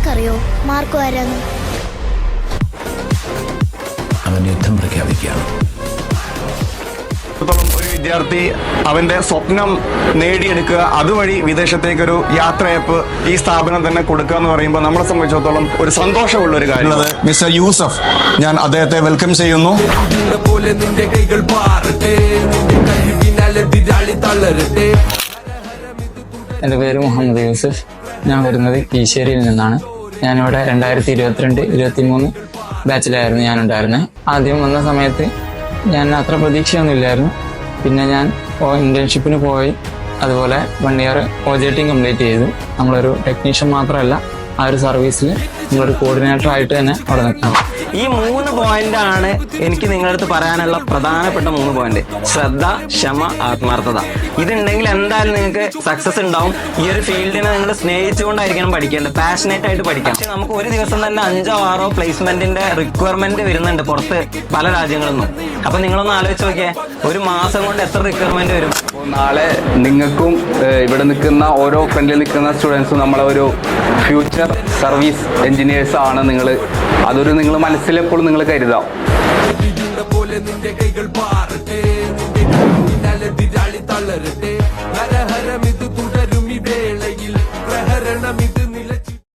നിനക്കറിയോ മാർക്കോ ആരാന്ന്? അവൻ യുദ്ധം പ്രഖ്യാപിക്കുകയാണ്. ഒരു വിദ്യാർത്ഥി അവന്റെ സ്വപ്നം നേടിയെടുക്കുക, അതുവഴി വിദേശത്തേക്കൊരു യാത്രയപ്പ് ഈ സ്ഥാപനം തന്നെ കൊടുക്കുക എന്ന് പറയുമ്പോൾ നമ്മളെ സംബന്ധിച്ചിടത്തോളം ഒരു സന്തോഷമുള്ള ഒരു കാര്യം. മിസ്റ്റർ യൂസഫ്, ഞാൻ അദ്ദേഹത്തെ വെൽക്കം ചെയ്യുന്നു. എൻ്റെ പേര് മുഹമ്മദ് യൂസഫ്. ഞാൻ വരുന്നത് കീശ്ശേരിയിൽ നിന്നാണ്. ഞാനിവിടെ 2022-23 ബാച്ചിലായിരുന്നു ഞാനുണ്ടായിരുന്നത്. ആദ്യം വന്ന സമയത്ത് ഞാൻ അത്ര പ്രതീക്ഷയൊന്നുമില്ലായിരുന്നു. പിന്നെ ഞാൻ ഇന്റേൺഷിപ്പിന് പോയി, അതുപോലെ 1 ഇയർ OJT കംപ്ലീറ്റ് ചെയ്തു. നമ്മളൊരു ടെക്നീഷ്യൻ മാത്രമല്ല, ആ ഒരു സർവീസിൽ നമ്മളൊരു കോർഡിനേറ്റർ ആയിട്ട് തന്നെ അവിടെ നിൽക്കണം. ഈ 3 പോയിന്റാണ് എനിക്ക് നിങ്ങളുടെ അടുത്ത് പറയാനുള്ള പ്രധാനപ്പെട്ട 3 പോയിന്റ്. ശ്രദ്ധ, ക്ഷമ, ആത്മാർത്ഥത. ഇതുണ്ടെങ്കിൽ എന്തായാലും നിങ്ങൾക്ക് സക്സസ് ഉണ്ടാവും. ഈ ഒരു ഫീൽഡിനെ നിങ്ങൾ സ്നേഹിച്ചുകൊണ്ടായിരിക്കണം പഠിക്കേണ്ടത്, പാഷനേറ്റ് ആയിട്ട് പഠിക്കാം. പക്ഷെ നമുക്ക് ഒരു ദിവസം തന്നെ 5-6 പ്ലേസ്മെന്റിന്റെ റിക്വയർമെന്റ് വരുന്നുണ്ട് പുറത്ത് പല രാജ്യങ്ങളിൽ നിന്നും. അപ്പൊ നിങ്ങളൊന്ന് ആലോചിച്ച് നോക്കിയേ, ഒരു മാസം കൊണ്ട് എത്ര റിക്വയർമെന്റ് വരും? നാളെ നിങ്ങൾക്കും ഇവിടെ നിൽക്കുന്ന ഓരോ ഫ്രണ്ടിൽ നിൽക്കുന്ന സ്റ്റുഡൻസും നമ്മളെ ഒരു ഫ്യൂച്ചർ സർവീസ് എഞ്ചിനീയേഴ്സ് ആണ്. അതൊരു നിങ്ങൾ മനസ്സിലെപ്പോഴും നിങ്ങൾ കരുതാം.